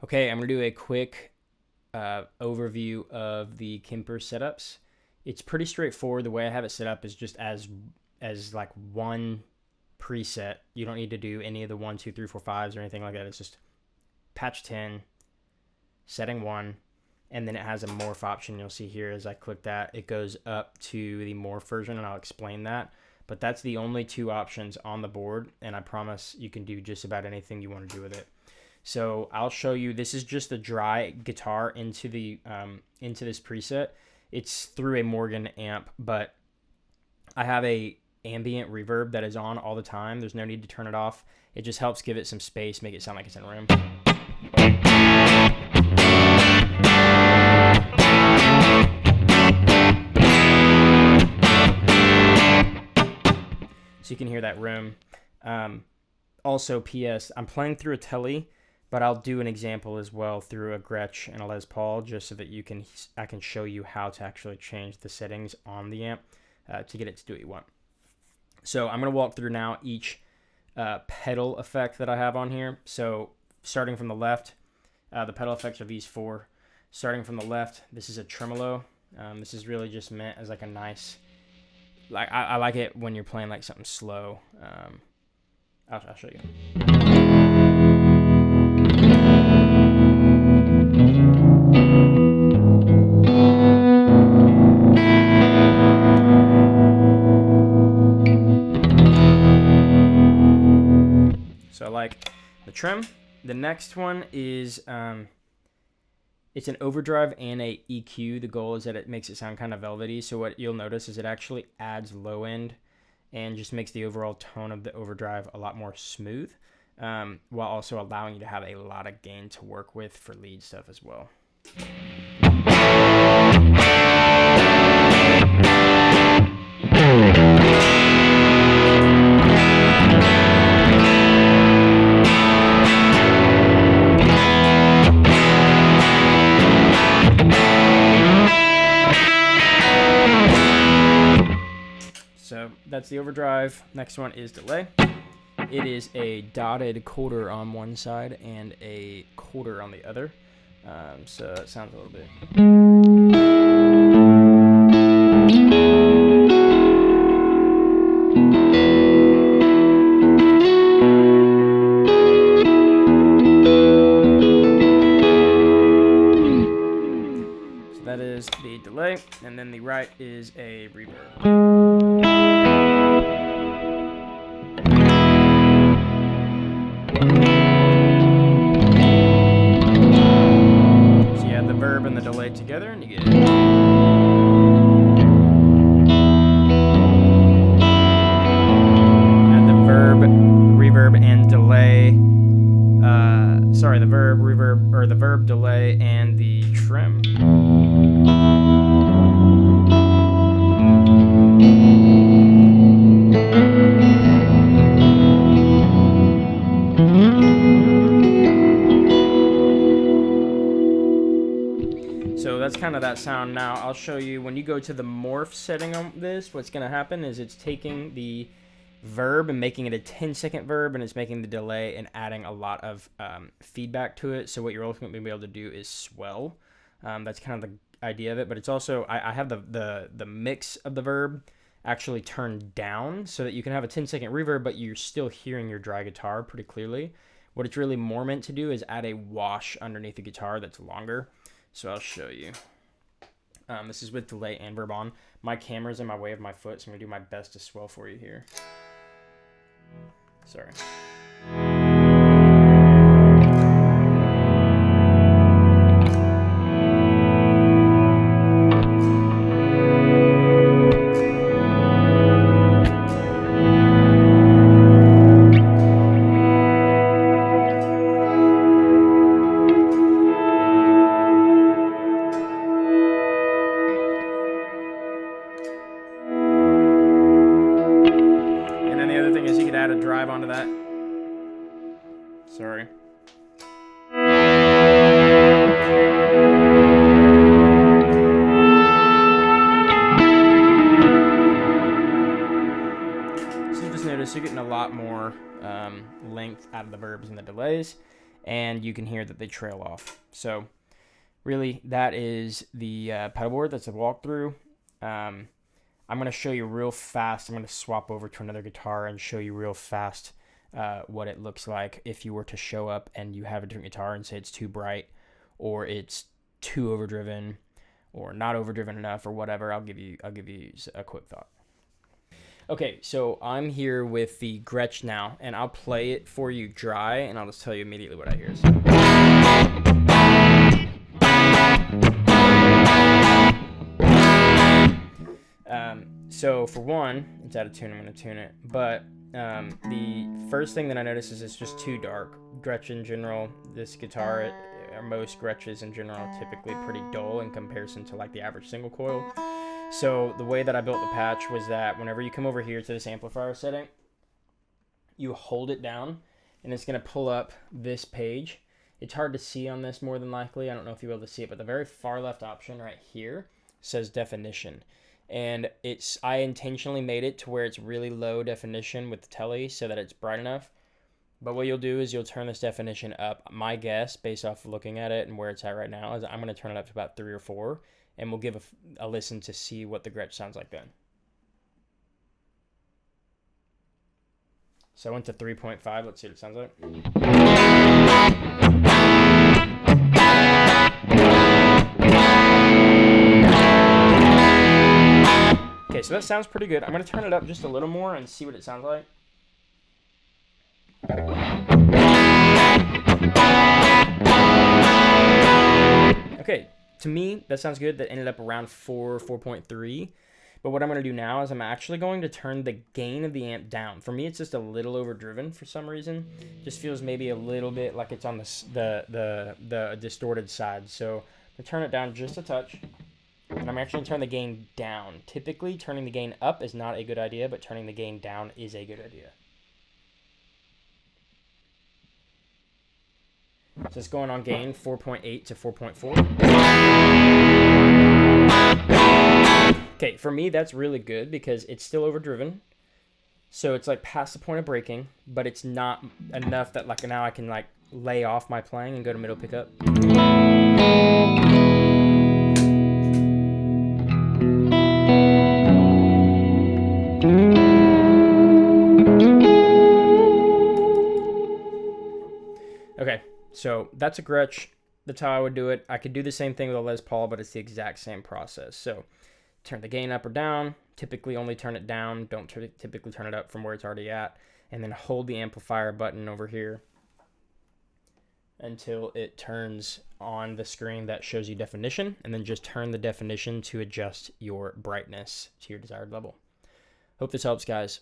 Okay, I'm going to do a quick overview of the Kemper setups. It's pretty straightforward. The way I have it set up is just as like one preset. You don't need to do any of the 1, 2, 3, 4, 5s or anything like that. It's just patch 10, setting 1, and then it has a morph option. You'll see here as I click that, it goes up to the morph version, and I'll explain that. But that's the only 2 options on the board, and I promise you can do just about anything you want to do with it. So I'll show you. This is just a dry guitar into this preset. It's through a Morgan amp, but I have a ambient reverb that is on all the time. There's no need to turn it off. It just helps give it some space, make it sound like it's in a room. So you can hear that room. Also, P.S. I'm playing through a Tele, but I'll do an example as well through a Gretsch and a Les Paul, just so that I can show you how to actually change the settings on the amp to get it to do what you want. So I'm going to walk through now each pedal effect that I have on here. So starting from the left, the pedal effects are these 4. Starting from the left, this is a tremolo. This is really just meant as like a nice, like I like it when you're playing like something slow. I'll show you. So I like the trem. The next one is it's an overdrive and a EQ. The goal is that it makes it sound kind of velvety. So what you'll notice is it actually adds low end and just makes the overall tone of the overdrive a lot more smooth, while also allowing you to have a lot of gain to work with for lead stuff as well. So that's the overdrive. Next one is delay. It is a dotted quarter on one side and a quarter on the other. So it sounds a little bit. So that is the delay, and then the right is a reverb. And the delay together, and you get it. And the reverb, and delay. The verb, delay, and the trim. So that's kind of that sound. Now I'll show you when you go to the morph setting on this, what's going to happen is it's taking the verb and making it a 10-second verb, and it's making the delay and adding a lot of feedback to it. So what you're ultimately going to be able to do is swell. That's kind of the idea of it, but it's also, I have the mix of the verb actually turned down so that you can have a 10-second reverb, but you're still hearing your dry guitar pretty clearly. What it's really more meant to do is add a wash underneath the guitar that's longer. So I'll show you. This is with delay and verb on. My camera's in my way of my foot, so I'm going to do my best to swell for you here. Sorry. Add a drive onto that. Sorry. So you just notice you're getting a lot more length out of the verbs and the delays. and you can hear that they trail off. So really, that is the pedal board. That's a walkthrough. I'm going to show you real fast. I'm going to swap over to another guitar and show you real fast what it looks like if you were to show up and you have a different guitar and say it's too bright or it's too overdriven or not overdriven enough or whatever. I'll give you a quick thought. Okay, so I'm here with the Gretsch now, and I'll play it for you dry, and I'll just tell you immediately what I hear. So for one, it's out of tune. I'm going to tune it, but the first thing that I notice is it's just too dark. Gretsch in general, this guitar, or most Gretsches in general, are typically pretty dull in comparison to like the average single coil. So the way that I built the patch was that whenever you come over here to this amplifier setting, you hold it down and it's going to pull up this page. It's hard to see on this more than likely. I don't know if you'll be able to see it, but the very far left option right here says definition. And I intentionally made it to where it's really low definition with the telly so that it's bright enough. But what you'll do is you'll turn this definition up. My guess, based off of looking at it and where it's at right now, is I'm going to turn it up to about 3 or 4. And we'll give a listen to see what the Gretsch sounds like then. So I went to 3.5. Let's see what it sounds like. Okay, so that sounds pretty good. I'm going to turn it up just a little more and see what it sounds like. Okay. To me, that sounds good. That ended up around 4.3. But what I'm going to do now is I'm actually going to turn the gain of the amp down. For me, it's just a little overdriven for some reason. Just feels maybe a little bit like it's on the distorted side. So I'm going to turn it down just a touch. And I'm actually going to turn the gain down. Typically, turning the gain up is not a good idea, but turning the gain down is a good idea. So it's going on gain 4.8 to 4.4. Okay, for me, that's really good because it's still overdriven. So it's like past the point of breaking, but it's not enough that like now I can like lay off my playing and go to middle pickup. Okay. So that's a Gretsch. That's how I would do it. I could do the same thing with a Les Paul, but it's the exact same process. So turn the gain up or down. Typically only turn it down. Don't typically turn it up from where it's already at. And then hold the amplifier button over here until it turns on the screen that shows you definition. And then just turn the definition to adjust your brightness to your desired level. Hope this helps, guys.